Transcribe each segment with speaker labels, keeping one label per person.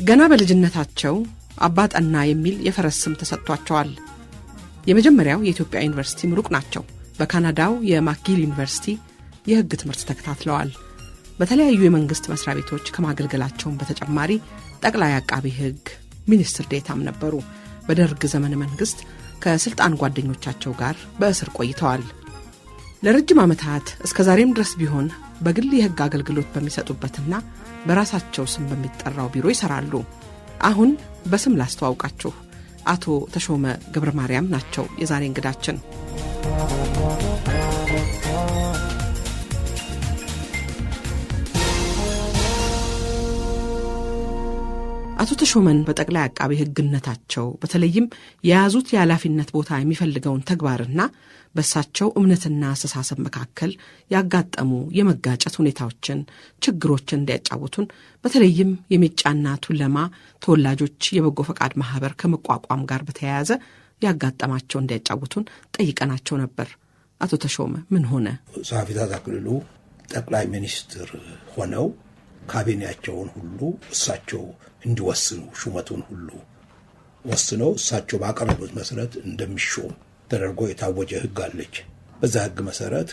Speaker 1: ገና በልጅነታቸው አባጠና የሚል የፈረስ ስም ተሰጥቷቸዋል። የመጀመሪያው የኢትዮጵያ ዩኒቨርሲቲ ምሩቅ ናቸው። በካናዳው የማክጊል ዩኒቨርሲቲ የሕግ ትምህርት ተከታትለዋል። በተለያዩ የመንግስት መስሪያ ቤቶች ከማገልገላቸውም በተጨማሪ ጠቅላይ አቃቢ ሕግ ሚኒስትር ዴታም ነበሩ። በደርግ ዘመነ መንግስት ከስልጣን ጓደኞቻቸው ጋር በእስር ቆይተዋል። ለረጅም ዓመታት እስከ ዛሬም ድረስ ቢሆን በግል የሕግ አገልግሎት በሚሰጡበትና በራሳቸው ስም በሚጠራው ቢሮ ይሰራሉ። አሁን በስም ላስተዋውቃችሁ፣ አቶ ተሾመ ገብረ ማርያም ናቸው የዛሬ እንግዳችን። አቶ ተሾመን በጠቅላይ አቃቢ ሕግነታቸው በተለይም የያዙት የኃላፊነት ቦታ የሚፈልገውን ተግባርና በእሳቸው እምነትና አስተሳሰብ መካከል ያጋጠሙ የመጋጨት ሁኔታዎችን፣ ችግሮችን እንዲያጫውቱን በተለይም የሜጫና ቱለማ ተወላጆች የበጎ ፈቃድ ማህበር ከመቋቋም ጋር በተያያዘ ያጋጠማቸው እንዲያጫውቱን ጠይቀናቸው ነበር። አቶ ተሾመ ምን ሆነ?
Speaker 2: ጸሐፊ ትእዛዝ አክሊሉ ጠቅላይ ሚኒስትር ሆነው ካቢኔያቸውን ሁሉ እሳቸው እንዲወስኑ ሹመቱን ሁሉ ወስነው እሳቸው ባቀረቡት መሰረት እንደሚሾም ተደርጎ የታወጀ ሕግ አለች። በዛ ሕግ መሰረት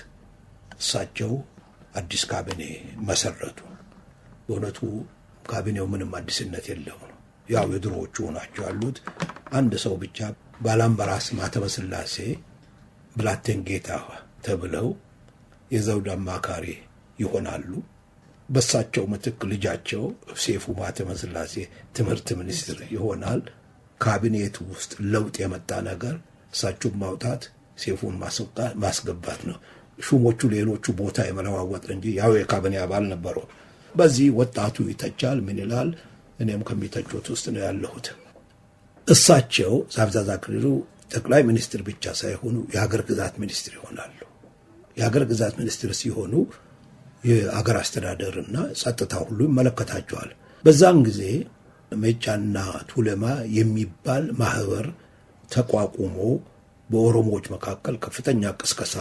Speaker 2: እሳቸው አዲስ ካቢኔ መሰረቱ። በእውነቱ ካቢኔው ምንም አዲስነት የለውም። ያው የድሮዎቹ ናቸው ያሉት። አንድ ሰው ብቻ ባላምበራስ ማተመ ሥላሴ ብላቴን ጌታ ተብለው የዘውድ አማካሪ ይሆናሉ። በሳቸው ምትክ ልጃቸው ሴፉ ማተመ ሥላሴ ትምህርት ሚኒስትር ይሆናል። ካቢኔቱ ውስጥ ለውጥ የመጣ ነገር እሳቸውን ማውጣት፣ ሴፉን ማስገባት ነው። ሹሞቹ ሌሎቹ ቦታ የመለዋወጥ እንጂ ያው የካቢኔ አባል ነበሩ። በዚህ ወጣቱ ይተቻል። ምን ይላል? እኔም ከሚተቹት ውስጥ ነው ያለሁት። እሳቸው ጸሐፊ ትእዛዝ አክሊሉ ጠቅላይ ሚኒስትር ብቻ ሳይሆኑ የሀገር ግዛት ሚኒስትር ይሆናሉ። የሀገር ግዛት ሚኒስትር ሲሆኑ የአገር አስተዳደርና ጸጥታ ሁሉ ይመለከታቸዋል። በዛን ጊዜ ሜጫና ቱለማ የሚባል ማህበር ተቋቁሞ በኦሮሞዎች መካከል ከፍተኛ ቅስቀሳ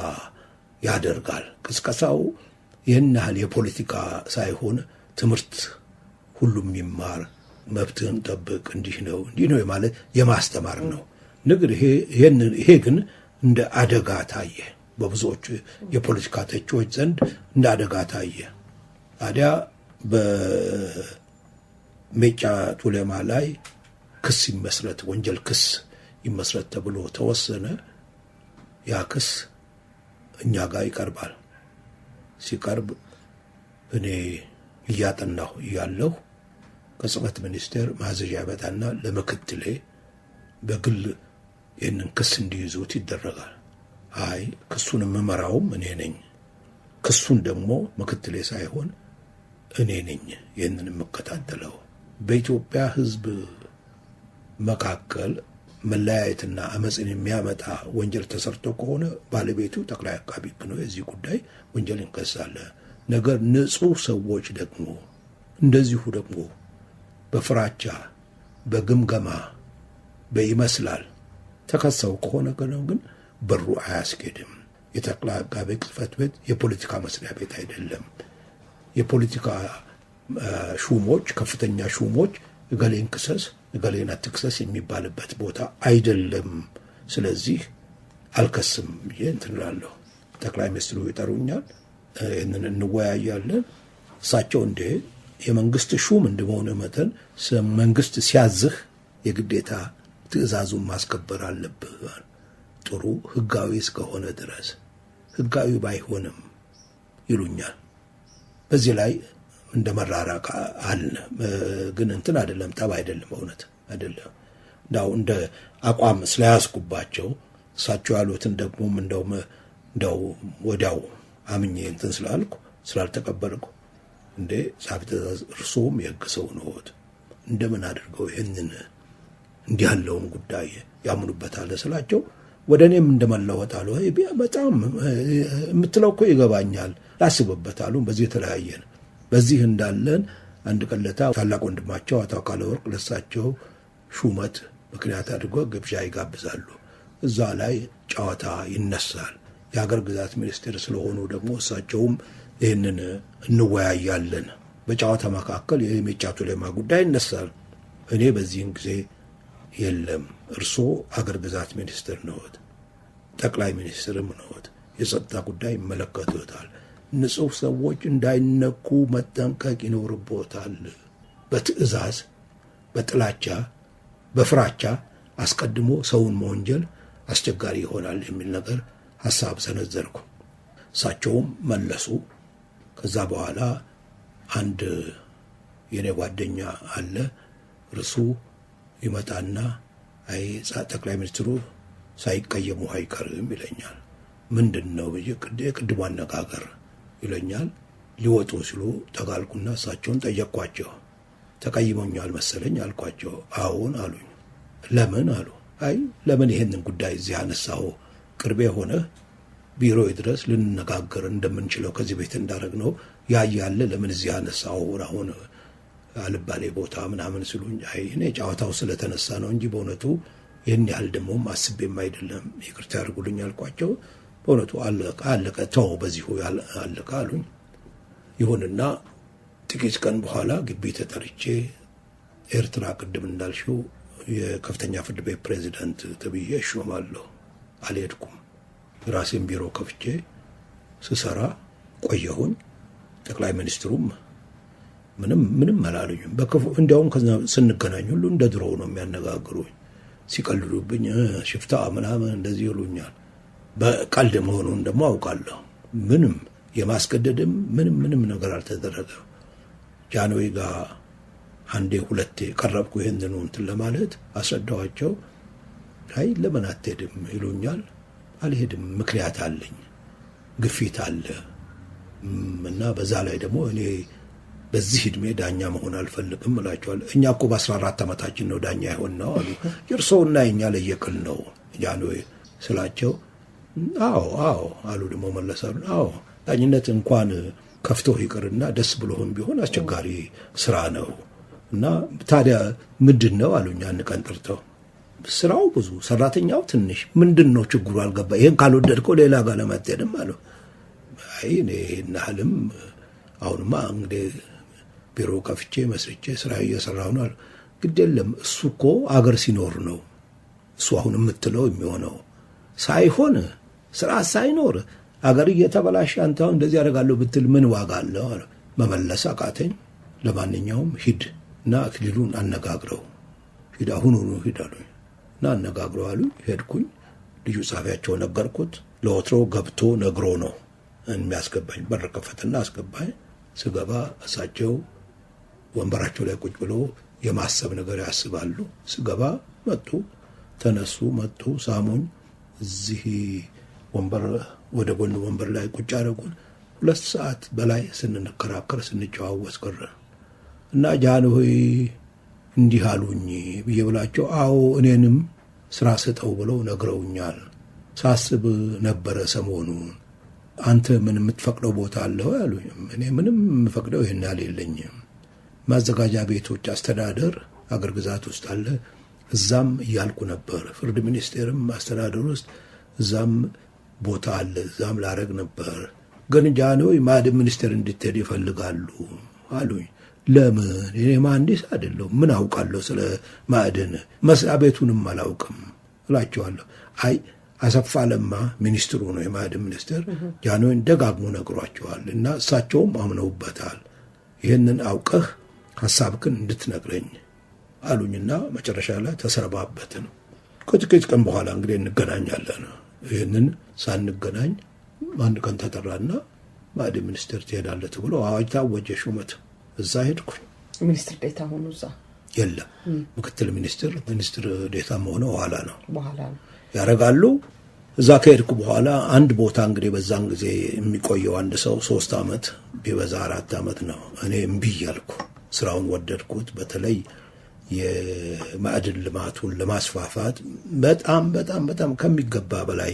Speaker 2: ያደርጋል። ቅስቀሳው ይህን ያህል የፖለቲካ ሳይሆን ትምህርት ሁሉም ይማር፣ መብትህን ጠብቅ፣ እንዲህ ነው ማለት የማስተማር ነው ንግር። ይሄ ግን እንደ አደጋ ታየ። በብዙዎች የፖለቲካ ተቺዎች ዘንድ እንደ አደጋ ታየ። ታዲያ በሜጫ ቱለማ ላይ ክስ ይመስረት፣ ወንጀል ክስ ይመስረት ተብሎ ተወሰነ። ያ ክስ እኛ ጋር ይቀርባል። ሲቀርብ እኔ እያጠናሁ እያለሁ ከጽሕፈት ሚኒስቴር ማዘዣ ያመጣና ለምክትሌ በግል ይህንን ክስ እንዲይዙት ይደረጋል። አይ ክሱን የምመራውም እኔ ነኝ፣ ክሱን ደግሞ ምክትሌ ሳይሆን እኔ ነኝ ይህንን የምከታተለው። በኢትዮጵያ ሕዝብ መካከል መለያየትና አመፅን የሚያመጣ ወንጀል ተሰርቶ ከሆነ ባለቤቱ ጠቅላይ አቃቢ ሕግ ነው። የዚህ ጉዳይ ወንጀል እንከሳለ። ነገር ንጹህ ሰዎች ደግሞ እንደዚሁ ደግሞ በፍራቻ በግምገማ በይመስላል ተከሰው ከሆነ ግን በሩ አያስኬድም። የጠቅላይ አቃቤ ሕግ ጽሕፈት ቤት የፖለቲካ መስሪያ ቤት አይደለም። የፖለቲካ ሹሞች፣ ከፍተኛ ሹሞች እገሌን ክሰስ እገሌን አትክሰስ የሚባልበት ቦታ አይደለም። ስለዚህ አልከስም ብዬ እንትን እላለሁ። ጠቅላይ ሚኒስትሩ ይጠሩኛል፣ ይህንን እንወያያለን። እሳቸው እንደ የመንግስት ሹም እንደመሆነ መጠን መንግስት ሲያዝህ የግዴታ ትዕዛዙን ማስከበር አለብህ። ጥሩ ህጋዊ እስከሆነ ድረስ ህጋዊ ባይሆንም ይሉኛል። በዚህ ላይ እንደ መራራቅ አለ። ግን እንትን አይደለም፣ ጠብ አይደለም፣ እውነት አይደለም። እንደ አቋም ስለያዝኩባቸው እሳቸው ያሉትን ደግሞ እንደው ወዲያው አምኜ እንትን ስላልተቀበልኩ እንዴ ጸሐፊ ትእዛዝ እርስዎም የህግ ሰው ነዎት፣ እንደምን አድርገው ይህንን እንዲህ ያለውን ጉዳይ ያምኑበታል ስላቸው ወደ እኔም እንደመለወጥ አሉ። በጣም የምትለው እኮ ይገባኛል፣ ላስብበት አሉ። በዚህ የተለያየን። በዚህ እንዳለን አንድ ቀለታ ታላቅ ወንድማቸው አቶ አካለ ወርቅ ለሳቸው ሹመት ምክንያት አድርጎ ግብዣ ይጋብዛሉ። እዛ ላይ ጨዋታ ይነሳል። የሀገር ግዛት ሚኒስቴር ስለሆኑ ደግሞ እሳቸውም ይህንን እንወያያለን። በጨዋታ መካከል የሜጫ ቱለማ ጉዳይ ይነሳል። እኔ በዚህን ጊዜ የለም እርሶ አገር ግዛት ሚኒስትር ነዎት፣ ጠቅላይ ሚኒስትርም ነዎት፣ የጸጥታ ጉዳይ ይመለከቱታል። ንጹህ ሰዎች እንዳይነኩ መጠንቀቅ ይኖርቦታል። በትዕዛዝ በጥላቻ በፍራቻ አስቀድሞ ሰውን መወንጀል አስቸጋሪ ይሆናል የሚል ነገር ሐሳብ ሰነዘርኩ። እሳቸውም መለሱ። ከዛ በኋላ አንድ የኔ ጓደኛ አለ፣ እርሱ ይመጣና አይ ጠቅላይ ሚኒስትሩ ሳይቀየሙ አይቀርም ይለኛል። ምንድን ነው ብዬ ቅድሙ አነጋገር ይለኛል። ሊወጡ ሲሉ ተጋልኩና እሳቸውን ጠየቅኳቸው። ተቀይሞኛል መሰለኝ አልኳቸው። አዎን አሉኝ። ለምን አሉ። አይ ለምን ይሄንን ጉዳይ እዚህ አነሳው? ቅርቤ ሆነ ቢሮዬ ድረስ ልንነጋገር እንደምንችለው ከዚህ ቤት እንዳደረግነው ያያለ ለምን እዚህ አነሳው? አሁን አልባሌ ቦታ ምናምን ሲሉኝ አይ እኔ ጨዋታው ስለተነሳ ነው እንጂ በእውነቱ ይህን ያህል ደግሞ አስቤም አይደለም፣ ይቅርታ ያድርጉልኝ አልኳቸው። በእውነቱ አለቀ ተው በዚሁ አለቀ አሉኝ። ይሁንና ጥቂት ቀን በኋላ ግቢ ተጠርቼ ኤርትራ ቅድም እንዳልሽው የከፍተኛ ፍርድ ቤት ፕሬዚዳንት ተብዬ እሾማለሁ። አልሄድኩም። ራሴን ቢሮ ከፍቼ ስሰራ ቆየሁኝ። ጠቅላይ ሚኒስትሩም ምንም አላሉኝም። እንዲያውም ስንገናኝ ሁሉ እንደ ድሮው ነው የሚያነጋግሩኝ። ሲቀልዱብኝ ሽፍታ ምናምን እንደዚህ ይሉኛል። በቀልድ መሆኑን ደግሞ አውቃለሁ። ምንም የማስገደድም ምንም ነገር አልተደረገም። ጃንሆይ ጋር አንዴ ሁለቴ ቀረብኩ ይህንኑ እንትን ለማለት አስረዳኋቸው። አይ ለምን አትሄድም ይሉኛል። አልሄድም፣ ምክንያት አለኝ፣ ግፊት አለ እና በዛ ላይ ደግሞ እኔ በዚህ እድሜ ዳኛ መሆን አልፈልግም እላቸዋለሁ። እኛ እኮ በ14 ዓመታችን ነው ዳኛ ይሆን ነው አሉ። የእርስዎና የኛ ለየቅል ነው ጃንሆይ ስላቸው፣ አዎ አሉ። ደግሞ መለሳሉ፣ አዎ ዳኝነት እንኳን ከፍቶ ይቅርና ደስ ብሎህም ቢሆን አስቸጋሪ ስራ ነው እና ታዲያ ምንድን ነው አሉኝ። አንድ ቀን ጠርተው ስራው ብዙ ሰራተኛው ትንሽ ምንድን ነው ችግሩ አልገባ፣ ይሄን ካልወደድከው ሌላ ጋር ለማትሄድም አሉ። አይ እኔ እናህልም አሁንማ እንግዲህ ቢሮ ከፍቼ መስርቼ ስራ እየሰራሁ ነው አሉ። ግድ የለም እሱ እኮ አገር ሲኖር ነው እሱ አሁን የምትለው የሚሆነው ሳይሆን ስርዓት ሳይኖር አገር እየተበላሸ አንተ አሁን እንደዚህ ያደርጋለሁ ብትል ምን ዋጋ አለው አለ። መመለስ አቃተኝ። ለማንኛውም ሂድ እና አክሊሉን አነጋግረው ሂድ፣ አሁኑኑ ሂድ አሉኝ እና አነጋግረው አሉኝ። ሄድኩኝ። ልዩ ጻፊያቸው ነገርኩት። ለወትሮ ገብቶ ነግሮ ነው የሚያስገባኝ። በር ከፈትና አስገባኝ። ስገባ እሳቸው ወንበራቸው ላይ ቁጭ ብሎ የማሰብ ነገር ያስባሉ። ስገባ መጡ፣ ተነሱ፣ መጡ፣ ሳሙኝ። እዚህ ወንበር ወደ ጎን ወንበር ላይ ቁጭ አደረጉን። 2 ሰዓት በላይ ስንከራከር ስንጨዋወት ቀረ እና ጃንሆይ እንዲህ አሉኝ ብዬ ብላቸው፣ አዎ እኔንም ስራ ስጠው ብለው ነግረውኛል። ሳስብ ነበረ ሰሞኑን አንተ ምን የምትፈቅደው ቦታ አለው ያሉኝ። እኔ ምንም የምፈቅደው ይሄን ያህል የለኝም። ማዘጋጃ ቤቶች አስተዳደር አገር ግዛት ውስጥ አለ፣ እዛም እያልኩ ነበር። ፍርድ ሚኒስቴርም አስተዳደር ውስጥ እዛም ቦታ አለ፣ እዛም ላረግ ነበር። ግን ጃንሆይ ማዕድን ሚኒስቴር እንድትሄድ ይፈልጋሉ አሉኝ። ለምን? እኔ መሐንዲስ አይደለሁም፣ ምን አውቃለሁ ስለ ማዕድን፣ መስሪያ ቤቱንም አላውቅም እላቸዋለሁ። አይ አሰፋ ለማ ሚኒስትሩ ነው የማዕድን ሚኒስቴር፣ ጃንሆይን ደጋግሞ ነግሯቸዋል እና እሳቸውም አምነውበታል። ይህንን አውቀህ ሀሳብክን እንድትነግረኝ አሉኝና መጨረሻ ላይ ተሰረባበትን። ከጥቂት ቀን በኋላ እንግዲህ እንገናኛለን። ይህንን ሳንገናኝ አንድ ቀን ተጠራና ማዕድን ሚኒስቴር ትሄዳለህ ተብሎ አዋጅ ታወጀ፣ ሹመት። እዛ ሄድኩኝ።
Speaker 1: ሚኒስትር ዴታ ሆኑ? እዛ
Speaker 2: የለም፣ ምክትል ሚኒስትር ዴታ መሆነ በኋላ ነው ያረጋሉ። እዛ ከሄድኩ በኋላ አንድ ቦታ እንግዲህ በዛን ጊዜ የሚቆየው አንድ ሰው 3 ዓመት ቢበዛ 4 ዓመት ነው። እኔ እምቢ እያልኩ ስራውን ወደድኩት። በተለይ የማዕድን ልማቱን ለማስፋፋት በጣም ከሚገባ በላይ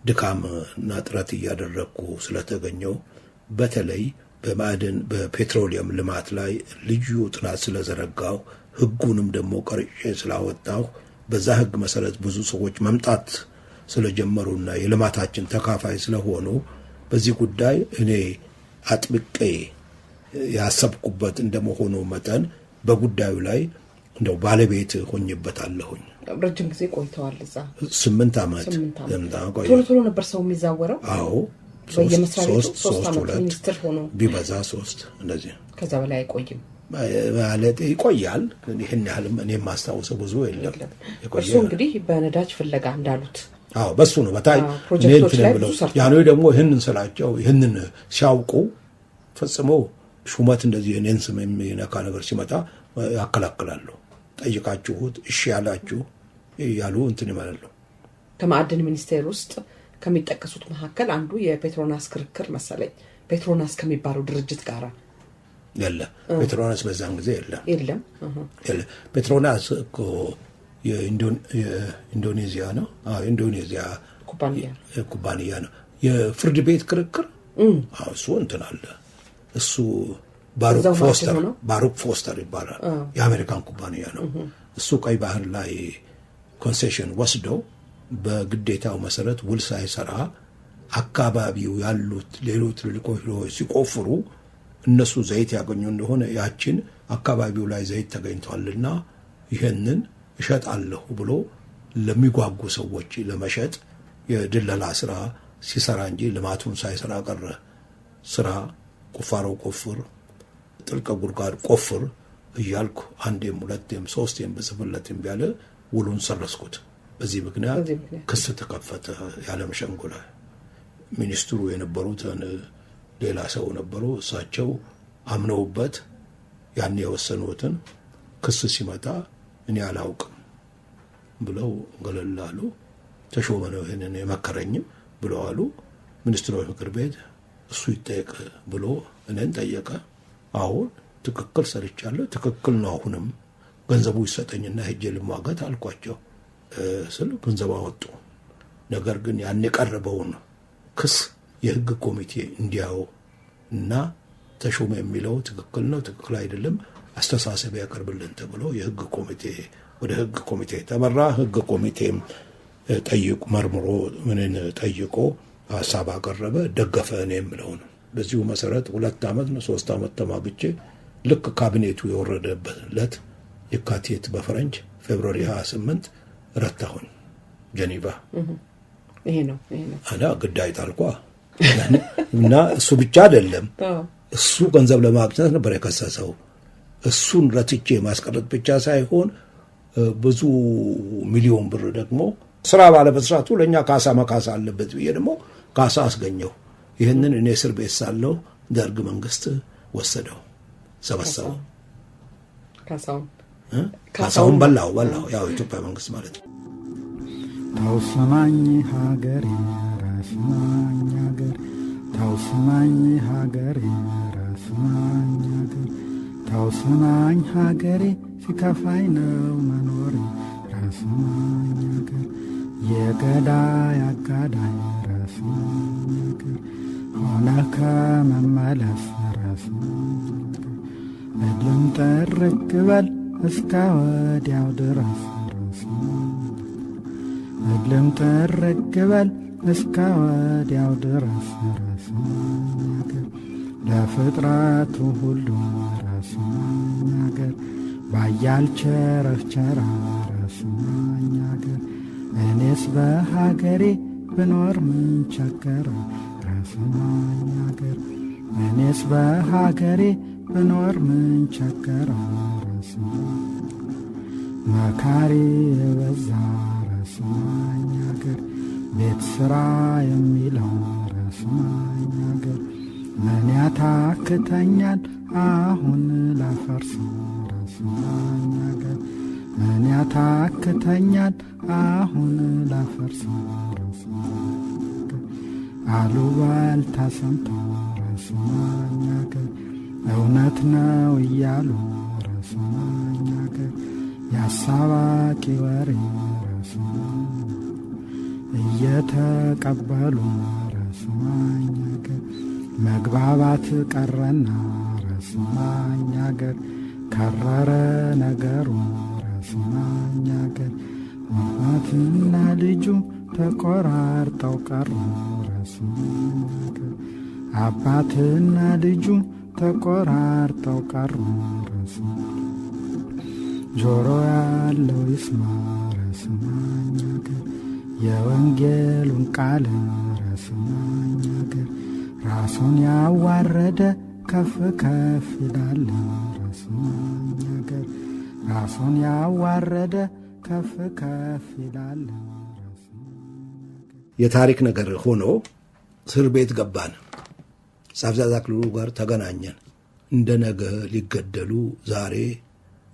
Speaker 2: ድካምና ጥረት እያደረግኩ ስለተገኘው በተለይ በማዕድን በፔትሮሊየም ልማት ላይ ልዩ ጥናት ስለዘረጋው ህጉንም ደግሞ ቀርጬ ስላወጣሁ በዛ ህግ መሰረት ብዙ ሰዎች መምጣት ስለጀመሩና የልማታችን ተካፋይ ስለሆኑ በዚህ ጉዳይ እኔ አጥብቄ ያሰብኩበት እንደመሆኑ መጠን በጉዳዩ ላይ እንደው ባለቤት ሆኜበታለሁኝ።
Speaker 1: ረጅም ጊዜ ቆይተዋል እዛ
Speaker 2: 8 ዓመት
Speaker 1: ቶሎ ነበር ሰው የሚዛወረው።
Speaker 2: አዎ
Speaker 1: በየመስሪያ ቤቱ 3 ዓመት ሚኒስትር ሆኖ
Speaker 2: ቢበዛ 3 እንደዚህ
Speaker 1: ከዛ በላይ አይቆይም
Speaker 2: ማለት ይቆያል። ይሄን ያህልም እኔም ማስታወሰው ብዙ የለም።
Speaker 1: እሱ እንግዲህ በነዳጅ ፍለጋ እንዳሉት
Speaker 2: በሱ ነው በታይ
Speaker 1: ፕሮጀክቶች ላይ ብዙ ሰርተዋል።
Speaker 2: ያኔ ደግሞ ይህንን ስላቸው ይህንን ሲያውቁ ፈጽሞ ሹመት እንደዚህ እኔን ስም የሚነካ ነገር ሲመጣ ያከላክላሉ። ጠይቃችሁት እሺ ያላችሁ ያሉ እንትን ይመላሉ።
Speaker 1: ከማዕድን ሚኒስቴር ውስጥ ከሚጠቀሱት መካከል አንዱ የፔትሮናስ ክርክር መሰለኝ። ፔትሮናስ ከሚባለው ድርጅት ጋራ
Speaker 2: ፔትሮናስ በዛን ጊዜ የለም። ፔትሮናስ እኮ የኢንዶኔዚያ ነው። ኢንዶኔዚያ ኩባንያ ነው። የፍርድ ቤት ክርክር እሱ እንትን አለ። እሱ ባሩክ ፎስተር ይባላል። የአሜሪካን ኩባንያ ነው። እሱ ቀይ ባህር ላይ ኮንሴሽን ወስደው በግዴታው መሰረት ውል ሳይሰራ አካባቢው ያሉት ሌሎች ትልልቆች ሲቆፍሩ እነሱ ዘይት ያገኙ እንደሆነ ያችን አካባቢው ላይ ዘይት ተገኝቷልና ይሄንን እሸጣለሁ ብሎ ለሚጓጉ ሰዎች ለመሸጥ የድለላ ስራ ሲሰራ እንጂ ልማቱን ሳይሰራ ቀረ። ስራ ቁፋሮ ቆፍር፣ ጥልቅ ጉድጓድ ቆፍር እያልኩ አንዴም ሁለቴም ሶስቴም በጽፍለትም ቢያለ ውሉን ሰረስኩት። በዚህ ምክንያት ክስ ተከፈተ። ያለም ሸንጎ ላይ ሚኒስትሩ የነበሩት ሌላ ሰው ነበሩ። እሳቸው አምነውበት ያን የወሰኑትን ክስ ሲመጣ እኔ አላውቅም ብለው ገለላሉ። ተሾመ ነው ይሄንን የመከረኝም ብለው አሉ። ሚኒስትሮች ምክር ቤት እሱ ይጠየቅ ብሎ እኔን ጠየቀ። አሁን ትክክል ሰርቻለሁ፣ ትክክል ነው፣ አሁንም ገንዘቡ ይሰጠኝና ሄጄ ልሟገት አልኳቸው። ስለ ገንዘብ አወጡ። ነገር ግን ያን የቀረበውን ክስ የህግ ኮሚቴ እንዲያው እና ተሾመ የሚለው ትክክል ነው ትክክል አይደለም አስተሳሰብ ያቀርብልን ተብሎ የህግ ኮሚቴ ወደ ህግ ኮሚቴ ተመራ። ህግ ኮሚቴም ጠይቁ መርምሮ ምንን ጠይቆ ሐሳብ አቀረበ፣ ደገፈ። እኔም ብለው ነው። በዚሁ መሰረት 2 ዓመት ነው 3 ዓመት ተማግቼ ልክ ካቢኔቱ የወረደበት ዕለት የካቲት በፈረንጅ ፌብሩዋሪ 28 ረታሁኝ ጀኒቫ።
Speaker 1: ይሄ ነው
Speaker 2: አና ግዳይ ታልኳ እና እሱ ብቻ አይደለም እሱ ገንዘብ ለማግኘት ነበር የከሰሰው። እሱን ረትቼ ማስቀረት ብቻ ሳይሆን ብዙ ሚሊዮን ብር ደግሞ ስራ ባለመስራቱ ለኛ ካሳ መካሳ አለበት ብዬ ደግሞ ካሳ አስገኘው። ይህንን እኔ እስር ቤት ሳለሁ ደርግ መንግስት ወሰደው፣ ሰበሰበው። ካሳውን በላው ያው ኢትዮጵያ መንግስት ማለት ነው።
Speaker 3: ታውስማኝ ሀገሬ ራስማኝ ሀገር ታውስማኝ ሀገሬ ራስማኝ ሀገር ታውስማኝ ሀገሬ ሲከፋኝ ነው መኖሬ ራስማኝ ሀገር የገዳይ አጋዳይ ራስማኝ ሀገር ሆነ ከመመለስ ራስማኝ ሀገር እድልም ጠርቅ በል እስከ ወዲያው ድረስ ራስማኝ እድልም ጠርቅ በል እስከ ወዲያው ድረስ ራስማኝ ሀገር ለፍጥረቱ ሁሉ ራስማኝ ሀገር ባያል ቸረፍቸራ ራስማኝ ሀገር እኔስ በሀገሬ ብኖር ምን ቸገረ ራስማኝ ሀገር እኔስ በሀገሬ ብኖር ምን ቸገረ ራስማኝ መካሪ የበዛ ራስማኝ ሀገር ቤት ሥራ የሚለው ራስማኝ ሀገር ምን ያታክተኛል አሁን ላፈርስ ራስማኝ ሀገር ምን ያታክተኛል አሁን ላፈርስ ራስማኝ ሀገር አሉባልታ ሰምተው ራስማኝ ሀገር እውነት ነው እያሉ ራስማኝ ሀገር ያሳባቂ ወሬ ራስማኝ እየተቀበሉ ራስማኝ ሀገር መግባባት ቀረና ራስማኝ ሀገር ከረረ ነገሩ ራስማኝ ሀገር አባትና ልጁ ተቆራርጠው ቀሩ ራስማኝ ሀገር አባትና ልጁ ተቆራርጠው ቀሩ ራስማኝ ጆሮ ያለው ይስማ ረስማኝ አገር የወንጌሉን ቃል ረስማኝ አገር ራሱን ያዋረደ ከፍ ከፍ ይላል ረስማኝ አገር ራሱን ያዋረደ ከፍ ከፍ ይላል።
Speaker 2: የታሪክ ነገር ሆኖ እስር ቤት ገባን። ጸሐፊ አክሊሉ ጋር ተገናኘን። እንደ ነገ ሊገደሉ ዛሬ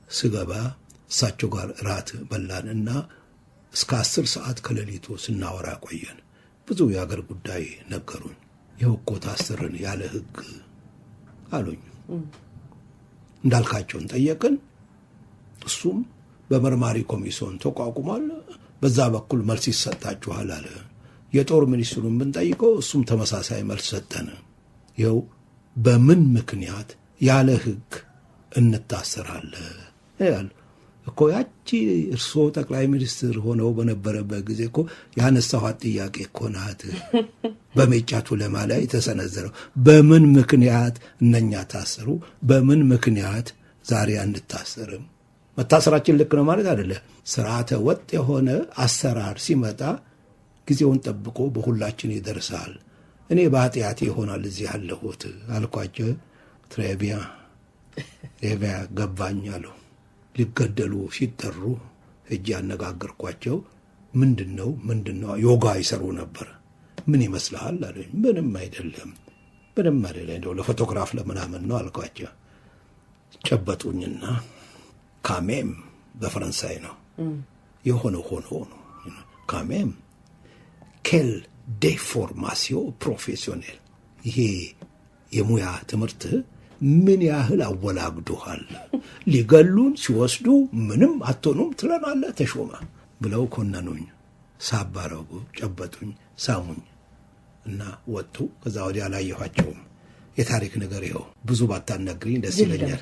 Speaker 2: ስገባ እሳቸው ጋር ራት በላንና እስከ 10 ሰዓት ከሌሊቱ ስናወራ ቆየን። ብዙ የአገር ጉዳይ ነገሩኝ። ይኸው እኮ ታስርን ያለ ሕግ አሉኝ። እንዳልካቸውን ጠየቅን። እሱም በመርማሪ ኮሚሽን ተቋቁሟል፣ በዛ በኩል መልስ ይሰጣችኋል አለ። የጦር ሚኒስትሩን ብንጠይቀው እሱም ተመሳሳይ መልስ ሰጠን። ይኸው በምን ምክንያት ያለ ሕግ እንታሰራለን ያሉ እኮ ያቺ እርስዎ ጠቅላይ ሚኒስትር ሆነው በነበረበት ጊዜ እኮ ያነሳኋት ጥያቄ እኮ ናት። በሜጫቱ ለማ ላይ የተሰነዘረው በምን ምክንያት እነኛ ታሰሩ? በምን ምክንያት ዛሬ አንታሰርም? መታሰራችን ልክ ነው ማለት አይደለ። ስርዓተ ወጥ የሆነ አሰራር ሲመጣ ጊዜውን ጠብቆ በሁላችን ይደርሳል። እኔ በኃጢአቴ ይሆናል እዚህ ያለሁት አልኳቸው። ትሬቢያ ገባኝ አሉ። ሊገደሉ ሲጠሩ እጅ ያነጋገርኳቸው ምንድነው ዮጋ ይሰሩ ነበር። ምን ይመስልሃል አለኝ። ምንም አይደለም እንደው ለፎቶግራፍ ለምናምን ነው አልኳቸው። ጨበጡኝና ካሜም በፈረንሳይ ነው የሆነ ሆኖ ነው ካሜም ኬል ዴፎርማሲዮ ፕሮፌሲዮኔል ይሄ የሙያ ትምህርት ምን ያህል አወላግዶሃል። ሊገሉን ሲወስዱ ምንም አትሆኑም ትለናለህ ተሾመ ብለው ኮነኑኝ። ሳባረጉ ጨበጡኝ፣ ሳሙኝ እና ወጡ። ከዛ ወዲያ አላየኋቸውም። የታሪክ ነገር ይኸው። ብዙ ባታነግሪኝ ደስ ይለኛል።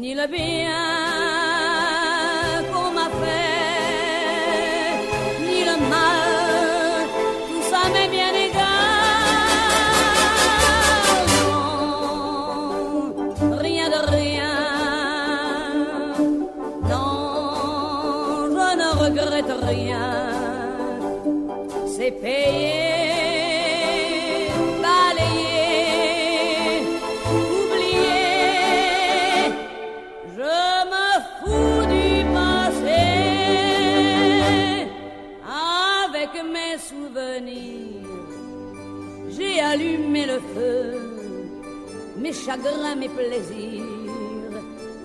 Speaker 4: Ni le bien qu'on m'a fait, ni le mal, tout ça m'est bien égal. Non, rien de rien. Non, je ne regrette rien. C'est payé. J'ai allumé le feu, mes chagrins, mes plaisirs.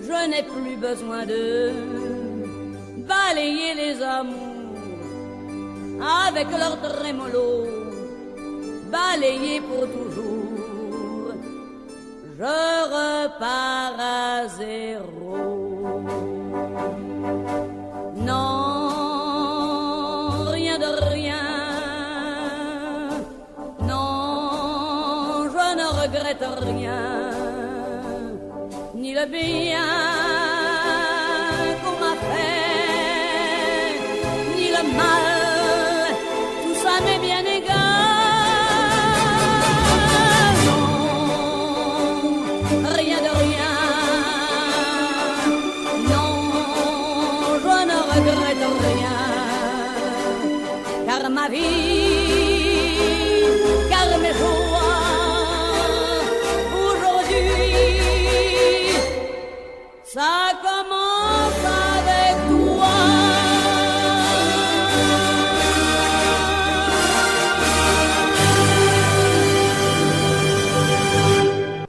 Speaker 4: Je n'ai plus besoin de balayer les amours avec leur trémolo, balayer pour toujours. Je repars à zéro. Non, rien de rien. Je ne regrette rien, ni le bien qu'on m'a fait, ni le mal, tout ça m'est bien égal. Non, rien de rien. Non, je ne regrette rien, car ma vie, car mes jours ça commence avec toi.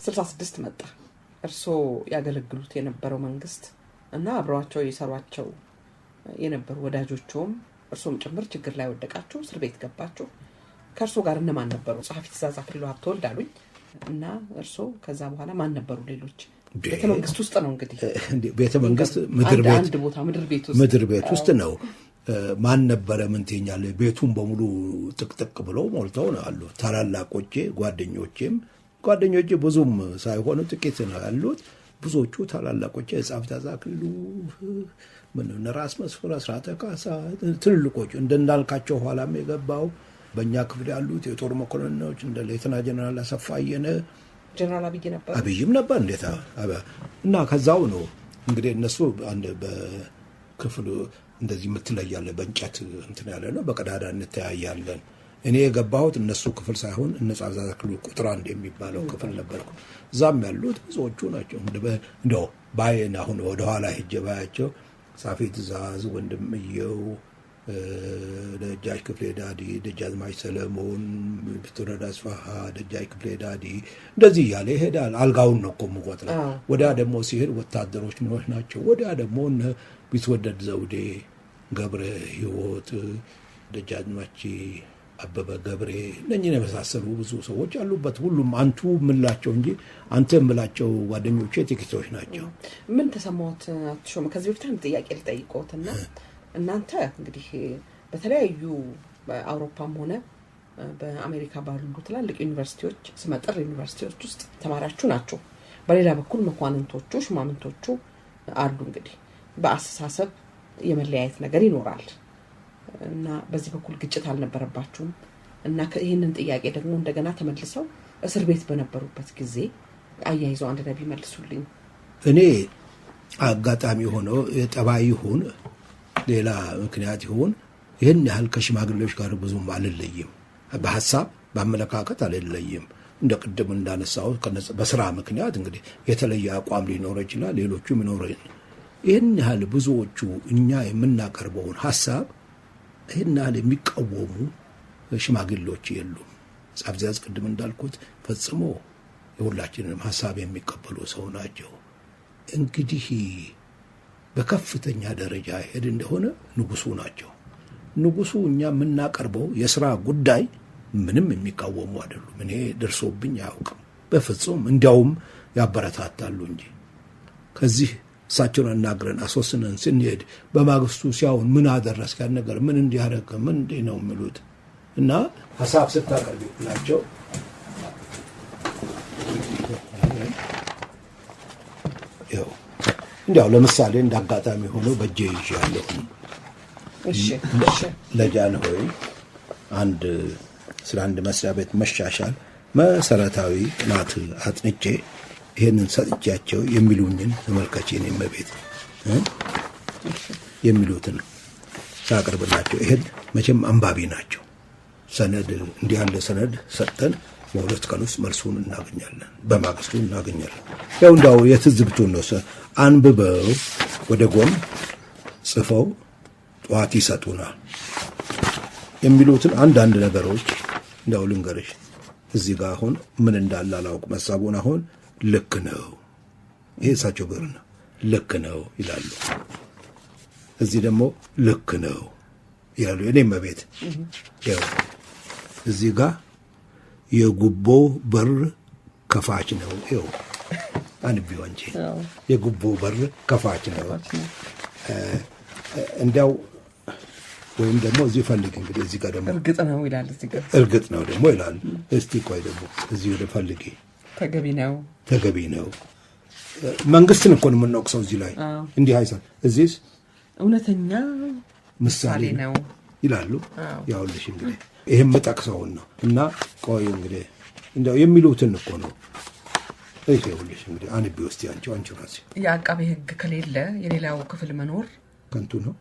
Speaker 1: 66 መጣ። እርስዎ ያገለግሉት የነበረው መንግስት እና አብረዋቸው የሰሯቸው የነበሩ ወዳጆቹም እርስዎም ጭምር ችግር ላይ ወደቃችሁ፣ እስር ቤት ገባችሁ። ከእርስዎ ጋር እነማን ነበሩ? ጸሐፊ ትእዛዝ አክሊሉ ሀብተወልድ አሉኝ እና እርስዎ ከዛ በኋላ ማን ነበሩ? ሌሎች ቤተ መንግስት ውስጥ ነው እንግዲህ
Speaker 2: ቤተ መንግስት ምድር ቤት ውስጥ ነው። ማን ነበረ? ምን ትኛለህ? ቤቱን በሙሉ ጥቅጥቅ ብለው ሞልተው ነው አሉ። ታላላቆቼ ጓደኞቼም ጓደኞቼ ብዙም ሳይሆኑ ጥቂት ነው ያሉት። ብዙዎቹ ታላላቆች የጻፍ ተዛክሉ ምን ራስ መስፍን አስራተ ካሳ ትልልቆቹ እንዳልካቸው ኋላም የገባው በእኛ ክፍል ያሉት የጦር መኮንኖች እንደ ሌተና ጀነራል አሰፋ አየነ
Speaker 1: ጀነራል
Speaker 2: አብይም ነበር እንዴታ እና ከዛው ነው እንግዲህ እነሱ አንድ በክፍሉ እንደዚህ የምትለያለ በእንጨት እንትን ያለ ነው በቀዳዳ እንተያያለን። እኔ የገባሁት እነሱ ክፍል ሳይሆን እነጻ ተዛክሉ ቁጥር 1 የሚባለው ክፍል ነበርኩ። እዛም ያሉት ብዙዎቹ ናቸው። እንደው ባይን አሁን ወደ ኋላ ሄጄ ባያቸው ጻፊ ትእዛዝ ወንድምየው ደጃች ክፍሌ ዳዲ፣ ደጃዝማች ሰለሞን፣ ቢትወደድ አስፋሃ፣ ደጃች ክፍሌ ዳዲ እንደዚህ እያለ ይሄዳል። አልጋውን ነው እኮ የምቆጥረው። ወዲያ ደግሞ ሲሄድ ወታደሮች ምኖች ናቸው። ወዲያ ደግሞ እነ ቢትወደድ ዘውዴ፣ ገብረ ሕይወት፣ ደጃዝማች አበበ ገብሬ እነኝን የመሳሰሉ ብዙ ሰዎች አሉበት። ሁሉም አንቱ ምላቸው እንጂ አንተ ምላቸው ጓደኞቼ ጥቂቶች ናቸው።
Speaker 1: ምን ተሰማዎት አትሾመ? ከዚህ በፊት አንድ ጥያቄ ልጠይቅዎትና እናንተ እንግዲህ በተለያዩ በአውሮፓም ሆነ በአሜሪካ ባሉ ትላልቅ ዩኒቨርሲቲዎች ስመጥር ዩኒቨርሲቲዎች ውስጥ ተማሪያችሁ ናችሁ። በሌላ በኩል መኳንንቶቹ ሽማምንቶቹ አሉ። እንግዲህ በአስተሳሰብ የመለያየት ነገር ይኖራል እና በዚህ በኩል ግጭት አልነበረባችሁም? እና ይህንን ጥያቄ ደግሞ እንደገና ተመልሰው እስር ቤት በነበሩበት ጊዜ አያይዘው አንድ ነቢ መልሱልኝ።
Speaker 2: እኔ አጋጣሚ ሆኖ ጠባይ ይሁን ሌላ ምክንያት ይሁን ይህን ያህል ከሽማግሌዎች ጋር ብዙም አልለይም። በሀሳብ በአመለካከት አልለይም። እንደ ቅድም እንዳነሳው በስራ ምክንያት እንግዲህ የተለየ አቋም ሊኖር ይችላል፣ ሌሎቹም ይኖረን። ይህን ያህል ብዙዎቹ እኛ የምናቀርበውን ሀሳብ ይህን ያህል የሚቃወሙ ሽማግሌዎች የሉም። ጻፍዛዝ ቅድም እንዳልኩት ፈጽሞ የሁላችንንም ሀሳብ የሚቀበሉ ሰው ናቸው። እንግዲህ በከፍተኛ ደረጃ ሄድ እንደሆነ ንጉሱ ናቸው። ንጉሱ እኛ የምናቀርበው የሥራ ጉዳይ ምንም የሚቃወሙ አይደሉም። እኔ ደርሶብኝ አያውቅም በፍጹም። እንዲያውም ያበረታታሉ እንጂ ከዚህ እሳቸውን አናግረን አስወስነን ስንሄድ በማግስቱ ሲያውን ምን አደረስክ ያን ነገር ምን እንዲያደርግ ምን እንዲህ ነው የሚሉት እና ሀሳብ ስታቀርብ ናቸው። ያው እንዲያው ለምሳሌ እንዳጋጣሚ ሆኖ በእጄ ይዣለሁ። ለጃንሆይ አንድ ስለ አንድ መስሪያ ቤት መሻሻል መሰረታዊ ጥናት አጥንቼ ይሄንን ሰጥቻቸው የሚሉኝን ተመልካች የኔ መቤት የሚሉትን ሳቀርብላቸው ይሄን መቼም አንባቢ ናቸው። ሰነድ እንዲህ ያለ ሰነድ ሰጠን በሁለት ቀን ውስጥ መልሱን እናገኛለን፣ በማግስቱ እናገኛለን። ያው እንዳው የትዝብቱን ነው አንብበው ወደ ጎን ጽፈው ጠዋት ይሰጡናል። የሚሉትን አንዳንድ ነገሮች እንዳው ልንገርሽ። እዚህ ጋር አሁን ምን እንዳለ አላውቅም። ሐሳቡን አሁን ልክ ነው ይሄ እሳቸው ብር ነው ልክ ነው ይላሉ። እዚህ ደግሞ ልክ ነው ይላሉ። የኔም ቤት ያው እዚህ ጋር የጉቦ በር ከፋች ነው ይው አንቢው እንጂ የጉቦ በር ከፋች ነው እንዲያው ወይም ደግሞ እዚህ ፈልግ እንግዲህ እዚህ ጋር ደግሞ
Speaker 1: እርግጥ ነው ይላል። እዚህ ጋር እርግጥ
Speaker 2: ነው ደግሞ ይላል። እስቲ ቆይ ደግሞ እዚህ ወደ ፈልጊ ተገቢ ነው። መንግስትን እኮ ነው የምንወቅሰው እዚህ ላይ እንዲህ አይሰል እዚህስ እውነተኛ ምሳሌ ነው ይላሉ። ያውልሽ እንግዲህ ይሄም መጣቅሰውን ነው እና ቆይ እንግዲህ እንደው የሚሉትን እኮ ነው። ይሄውልሽ እንግዲህ አንቢ ውስጥ አንቺ ራስሽ
Speaker 1: የአቃቤ ሕግ ከሌለ የሌላው ክፍል መኖር
Speaker 2: ከንቱ ነው፣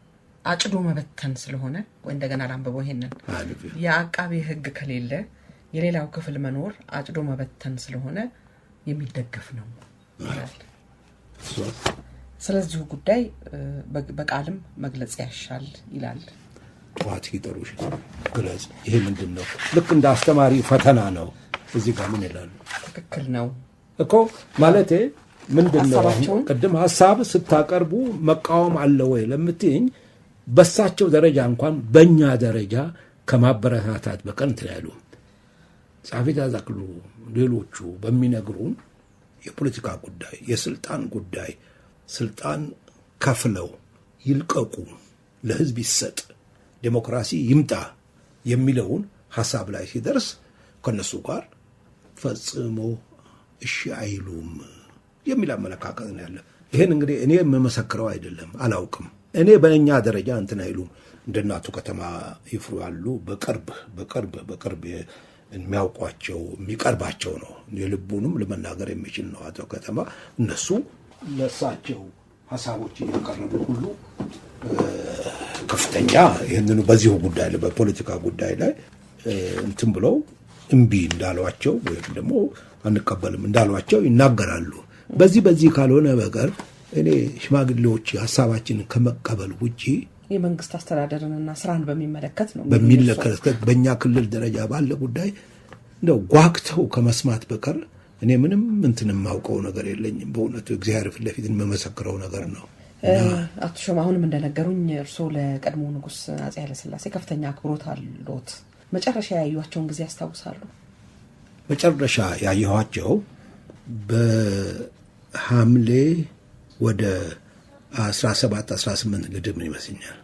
Speaker 1: አጭዶ መበተን ስለሆነ ወይ እንደገና ላንብበው ይሄንን የአቃቤ ሕግ ከሌለ የሌላው ክፍል መኖር አጭዶ መበተን ስለሆነ የሚደገፍ ነው ይላል። ስለዚህ ጉዳይ በቃልም መግለጽ ያሻል ይላል።
Speaker 2: ቋት ይጠሩሽ ግለጽ። ይሄ ምንድነው? ልክ እንደ አስተማሪ ፈተና ነው። እዚህ ጋር ምን ይላሉ?
Speaker 1: ትክክል ነው
Speaker 2: እኮ ማለቴ ምንድነው? ቅድም ሐሳብ ስታቀርቡ መቃወም አለ ወይ ለምትይኝ በሳቸው ደረጃ እንኳን በእኛ ደረጃ ከማበረታታት በቀር እንትን ያሉ ጻፊ ተዛክሉ ሌሎቹ በሚነግሩን የፖለቲካ ጉዳይ የስልጣን ጉዳይ ስልጣን ከፍለው ይልቀቁ፣ ለህዝብ ይሰጥ፣ ዴሞክራሲ ይምጣ የሚለውን ሐሳብ ላይ ሲደርስ ከነሱ ጋር ፈጽሞ እሺ አይሉም የሚል አመለካከት ነው ያለ። ይሄን እንግዲህ እኔ የምመሰክረው አይደለም፣ አላውቅም። እኔ በእኛ ደረጃ እንትን አይሉም። እንደናቱ ከተማ ይፍሩ ያሉ በቅርብ የሚያውቋቸው የሚቀርባቸው ነው። የልቡንም ለመናገር የሚችል ነው አቶ ከተማ። እነሱ ለሳቸው ሀሳቦች እያቀረቡ ሁሉ ከፍተኛ ይህንኑ በዚሁ ጉዳይ ላይ በፖለቲካ ጉዳይ ላይ እንትን ብለው እምቢ እንዳሏቸው ወይም ደግሞ አንቀበልም እንዳሏቸው ይናገራሉ። በዚህ ካልሆነ በቀር እኔ ሽማግሌዎች ሀሳባችንን ከመቀበል ውጪ
Speaker 1: የመንግስት አስተዳደርንና ስራን በሚመለከት ነው
Speaker 2: በሚመለከት በእኛ ክልል ደረጃ ባለ ጉዳይ እንደው ጓግተው ከመስማት በቀር እኔ ምንም እንትን የማውቀው ነገር የለኝም። በእውነቱ እግዚአብሔር ፊት ለፊት የምመሰክረው ነገር ነው።
Speaker 1: አቶ ሾማ አሁንም እንደነገሩኝ እርስዎ ለቀድሞ ንጉሥ አፄ ኃይለሥላሴ ከፍተኛ አክብሮት አለዎት። መጨረሻ ያዩዋቸውን ጊዜ ያስታውሳሉ?
Speaker 2: መጨረሻ ያየኋቸው በሐምሌ ወደ 17-18 ግድም ይመስለኛል።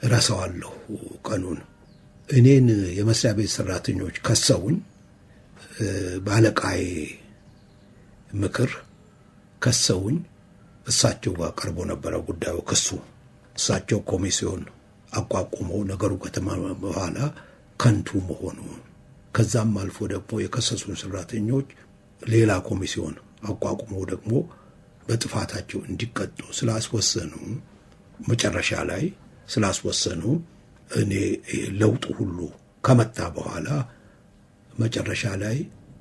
Speaker 2: እረሳዋለሁ ቀኑን። እኔን የመስሪያ ቤት ሰራተኞች ከሰውኝ፣ ባለቃዬ ምክር ከሰውኝ። እሳቸው ጋር ቀርቦ ነበረ ጉዳዩ ክሱ። እሳቸው ኮሚሲዮን አቋቁመው ነገሩ ከተማ በኋላ ከንቱ መሆኑ፣ ከዛም አልፎ ደግሞ የከሰሱን ሰራተኞች ሌላ ኮሚሲዮን አቋቁመው ደግሞ በጥፋታቸው እንዲቀጡ ስላስወሰኑ፣ መጨረሻ ላይ ስላስወሰኑ እኔ ለውጡ ሁሉ ከመጣ በኋላ መጨረሻ ላይ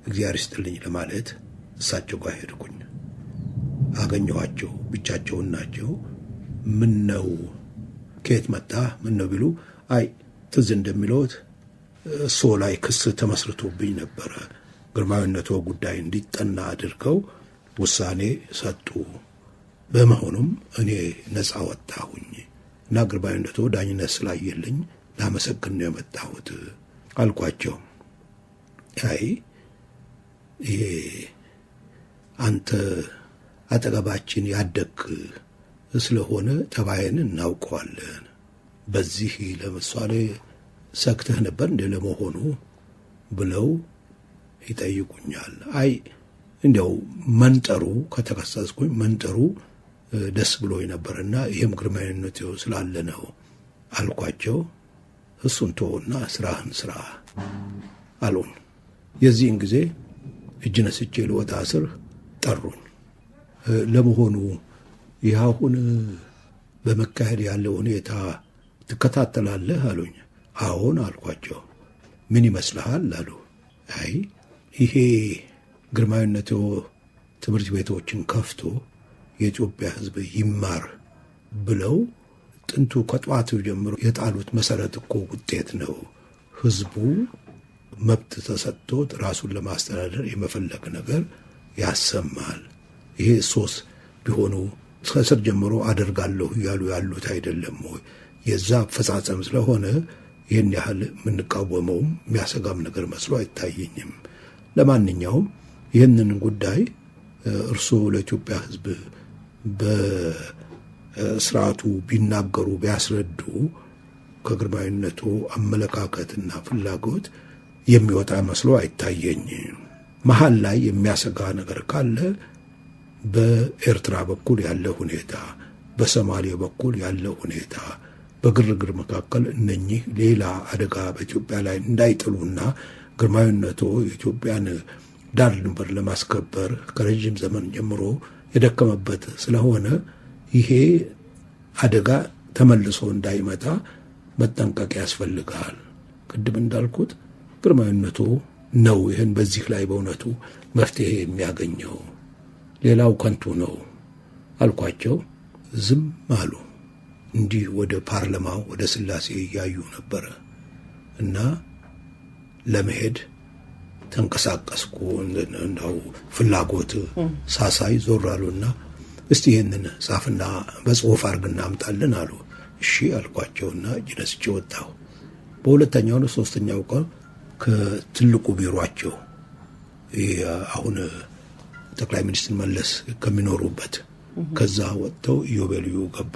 Speaker 2: እግዚአብሔር ይስጥልኝ ለማለት እሳቸው ጋር ሄድኩኝ። አገኘኋቸው። ብቻቸውን ናቸው። ምን ነው ከየት መጣ ምን ነው ቢሉ፣ አይ ትዝ እንደሚለውት እሱ ላይ ክስ ተመስርቶብኝ ነበረ፣ ግርማዊነቱ ጉዳይ እንዲጠና አድርገው ውሳኔ ሰጡ። በመሆኑም እኔ ነፃ ወጣሁኝ እና ግርማዊነቱ ዳኝነት ስላየልኝ ላመሰግን ነው የመጣሁት አልኳቸው። አይ ይሄ አንተ አጠገባችን ያደግ ስለሆነ ተባይን እናውቀዋለን። በዚህ ለምሳሌ ሰክተህ ነበር እንደ ለመሆኑ ብለው ይጠይቁኛል። አይ እንዲያው መንጠሩ ከተከሰስኩኝ መንጠሩ ደስ ብሎኝ ነበርና ይሄም ግርማዊነት ስላለ ነው አልኳቸው። እሱን ተወውና ስራህን ስራ አሉን። የዚህን ጊዜ እጅ ነስቼ ልወጣ ስር ጠሩኝ። ለመሆኑ ይህ አሁን በመካሄድ ያለው ሁኔታ ትከታተላለህ አሉኝ። አዎን አልኳቸው። ምን ይመስልሃል አሉ። አይ ይሄ ግርማዊነቱ ትምህርት ቤቶችን ከፍቶ የኢትዮጵያ ሕዝብ ይማር ብለው ጥንቱ ከጠዋቱ ጀምሮ የጣሉት መሰረት እኮ ውጤት ነው። ሕዝቡ መብት ተሰጥቶት ራሱን ለማስተዳደር የመፈለግ ነገር ያሰማል። ይሄ ሶስት ቢሆኑ ከስር ጀምሮ አደርጋለሁ እያሉ ያሉት አይደለም ወይ? የዛ አፈጻጸም ስለሆነ ይህን ያህል የምንቃወመውም የሚያሰጋም ነገር መስሎ አይታየኝም። ለማንኛውም ይህንን ጉዳይ እርስዎ ለኢትዮጵያ ሕዝብ በስርዓቱ ቢናገሩ ቢያስረዱ ከግርማዊነቱ አመለካከትና ፍላጎት የሚወጣ መስሎ አይታየኝም። መሀል ላይ የሚያሰጋ ነገር ካለ በኤርትራ በኩል ያለው ሁኔታ፣ በሶማሌ በኩል ያለው ሁኔታ፣ በግርግር መካከል እነኚህ ሌላ አደጋ በኢትዮጵያ ላይ እንዳይጥሉና ግርማዊነቱ የኢትዮጵያን ዳር ድንበር ለማስከበር ከረዥም ዘመን ጀምሮ የደከመበት ስለሆነ ይሄ አደጋ ተመልሶ እንዳይመጣ መጠንቀቅ ያስፈልጋል። ቅድም እንዳልኩት ግርማዊነቱ ነው ይህን በዚህ ላይ በእውነቱ መፍትሄ የሚያገኘው፣ ሌላው ከንቱ ነው አልኳቸው። ዝም አሉ። እንዲህ ወደ ፓርላማው ወደ ስላሴ እያዩ ነበረ እና ለመሄድ ተንቀሳቀስኩ። እንደው ፍላጎት ሳሳይ ዞር አሉና እስቲ ይህንን ጻፍና በጽሁፍ አድርግና አምጣልን አሉ። እሺ አልኳቸውና እጅ ነስቼ ወጣሁ። በሁለተኛው ነው ሶስተኛው ቀን ከትልቁ ቢሮአቸው አሁን ጠቅላይ ሚኒስትር መለስ ከሚኖሩበት ከዛ ወጥተው ኢዮቤልዩ ገቡ።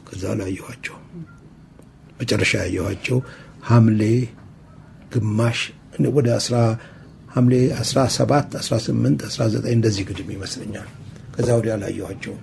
Speaker 2: ከዛ ላይ ያየኋቸው መጨረሻ ያየኋቸው ሐምሌ ግማሽ ወደ ሐምሌ 17 18 19 እንደዚህ ግድም ይመስለኛል። ከዛ ወዲያ አላየኋቸውም።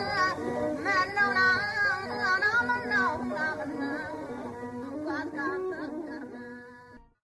Speaker 5: Yeah.